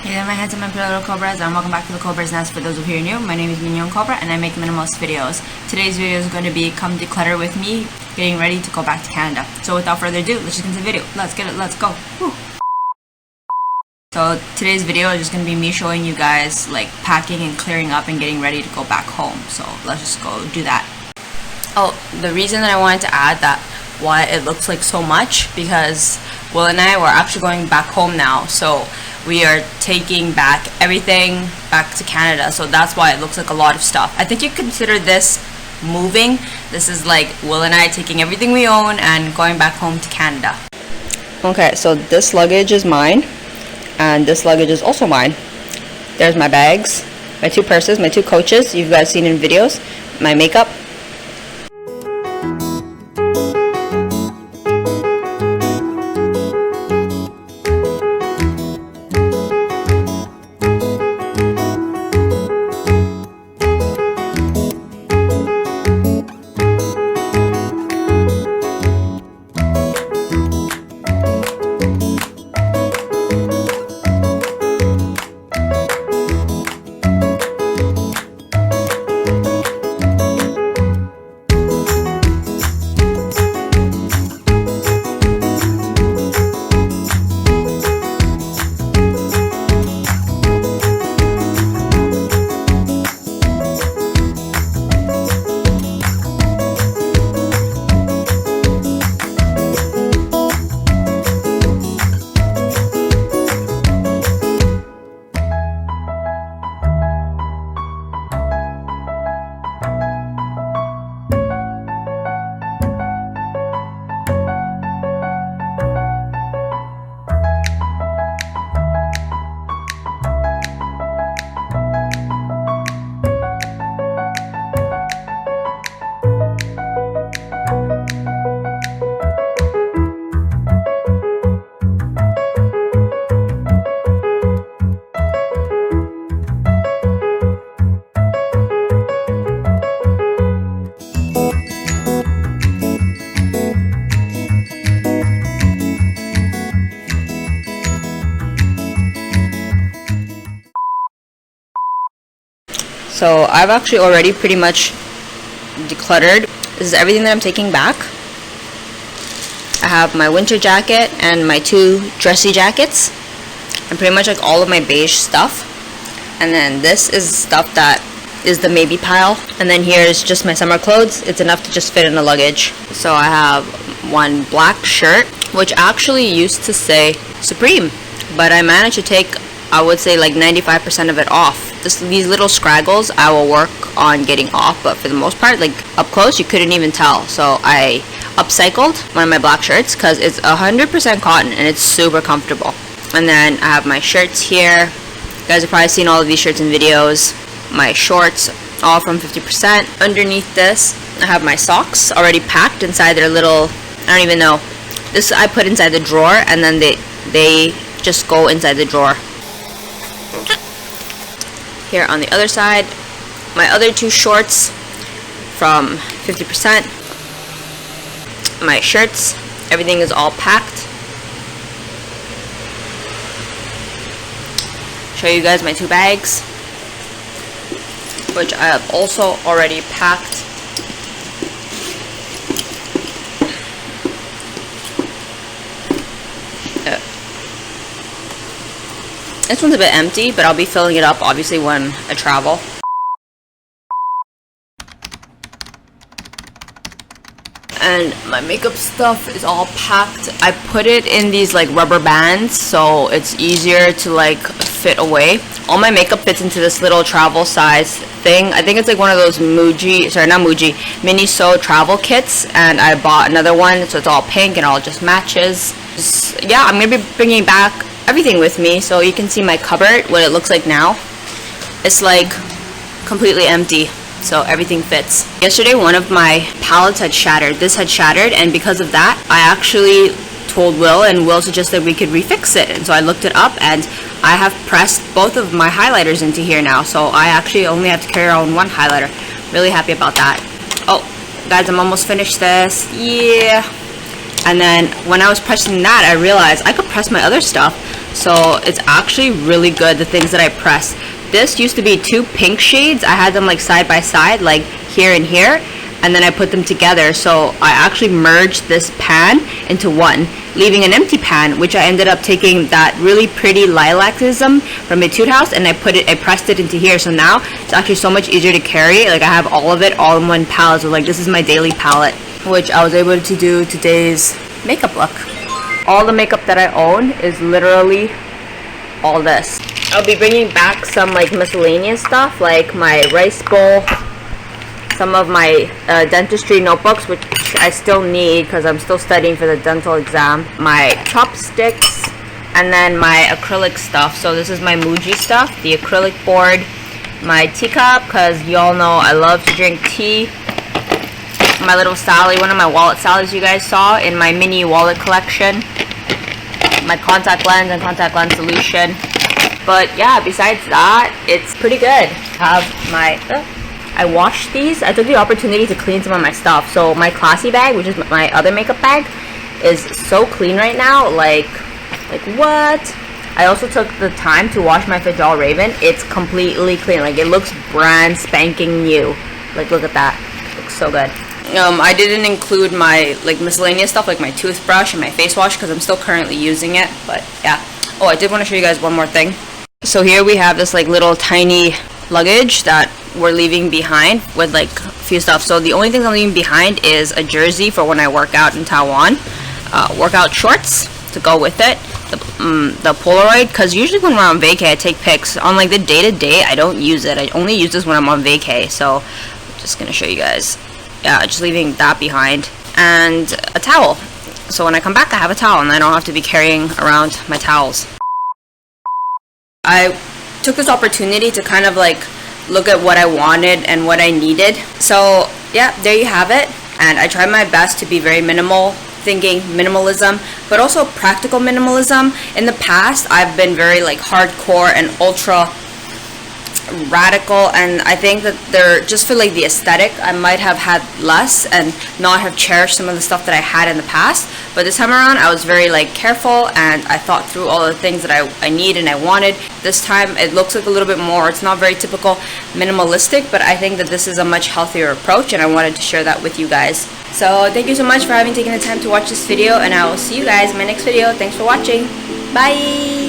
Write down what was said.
Hey there, my handsome and pretty little Cobras, and welcome back to the Cobras Nest. For those of you who are new, my name is Mignon Cobra and I make minimalist videos. Today's video is going to be come declutter with me, getting ready to go back to Canada. So without further ado, let's just get into the video. Let's get it, let's go. Woo. So today's video is just going to be me showing you guys like packing and clearing up and getting ready to go back home. So let's just go do that. Oh, the reason that I wanted to add that why it looks like so much, because Will and I were actually going back home now. So we are taking back everything back to Canada, so that's why it looks like a lot of stuff. I think you consider this moving. This is like Will and I taking everything we own and going back home to Canada. Okay, so this luggage is mine, and this luggage is also mine. There's my bags, my two purses, my two coaches you've guys seen in videos, my makeup. So I've actually already pretty much decluttered. This is everything that I'm taking back. I have my winter jacket and my two dressy jackets, and pretty much like all of my beige stuff. And then this is stuff that is the maybe pile. And then here is just my summer clothes. It's enough to just fit in the luggage. So I have one black shirt, which actually used to say Supreme, but I managed to take, I would say, like 95% of it off. These little scraggles I will work on getting off, but for the most part, like up close, you couldn't even tell. So I upcycled one of my black shirts because it's 100% cotton and it's super comfortable. And then I have my shirts here. You guys have probably seen all of these shirts in videos. My shorts, all from 50%. Underneath this, I have my socks already packed inside their little, I don't even know. This I put inside the drawer, and then they just go inside the drawer. Here on the other side, my other two shorts from 50%. My shirts, everything is all packed. Show you guys my two bags, which I have also already packed. This one's a bit empty, but I'll be filling it up obviously when I travel. And my makeup stuff is all packed. I put it in these like rubber bands so it's easier to like fit away. All my makeup fits into this little travel size thing. I think it's like one of those Miniso travel kits, and I bought another one so it's all pink and all just matches. Yeah, I'm gonna be bringing back everything with me, so you can see my cupboard, what it looks like now. It's like completely empty, so everything fits. Yesterday one of my pallets had shattered. This had shattered, and because of that I actually told Will, and Will suggested we could refix it, and so I looked it up, and I have pressed both of my highlighters into here now, so I actually only have to carry around one highlighter. Really happy about that. Oh guys, I'm almost finished this. Yeah. And then when I was pressing that, I realized I could press my other stuff. So it's actually really good, the things that I press. This used to be 2 pink shades. I had them like side by side, like here and here, and then I put them together. So I actually merged this pan into one, leaving an empty pan, which I ended up taking that really pretty lilacism from Etude House, and I pressed it into here. So now it's actually so much easier to carry. Like I have all of it all in one palette. So like this is my daily palette, which I was able to do today's makeup look. All the makeup that I own is literally all this. I'll be bringing back some like miscellaneous stuff, like my rice bowl, some of my dentistry notebooks, which I still need because I'm still studying for the dental exam, my chopsticks, and then my acrylic stuff. So this is my Muji stuff, the acrylic board, my teacup, because y'all know I love to drink tea, my little Sally, one of my wallet Sallies you guys saw in my mini wallet collection, my contact lens and contact lens solution. But yeah, besides that, it's pretty good. I have my I washed these. I took the opportunity to clean some of my stuff. So my classy bag, which is my other makeup bag, is so clean right now. Like what? I also took the time to wash my Fajal Raven. It's completely clean. Like it looks brand spanking new. Like look at that. It looks so good. I didn't include my like miscellaneous stuff, like my toothbrush and my face wash, because I'm still currently using it. But yeah. Oh, I did want to show you guys one more thing. So here we have this like little tiny luggage that we're leaving behind with like a few stuff. So the only things I'm leaving behind is a jersey for when I work out in Taiwan, workout shorts to go with it, the Polaroid, because usually when we're on vacay I take pics. On like the day-to-day I don't use it. I only use this when I'm on vacay. So I'm just gonna show you guys. Yeah, just leaving that behind, and a towel. So when I come back I have a towel and I don't have to be carrying around my towels. I took this opportunity to kind of like look at what I wanted and what I needed. So yeah, there you have it. And I tried my best to be very minimal, thinking minimalism, but also practical minimalism. In the past, I've been very like hardcore and ultra radical, and I think that they're just for like the aesthetic. I might have had less and not have cherished some of the stuff that I had in the past, but this time around I was very like careful, and I thought through all the things that I need and I wanted. This time it looks like a little bit more, it's not very typical minimalistic, but I think that this is a much healthier approach, and I wanted to share that with you guys. So thank you so much for having taken the time to watch this video, and I will see you guys in my next video. Thanks for watching. Bye.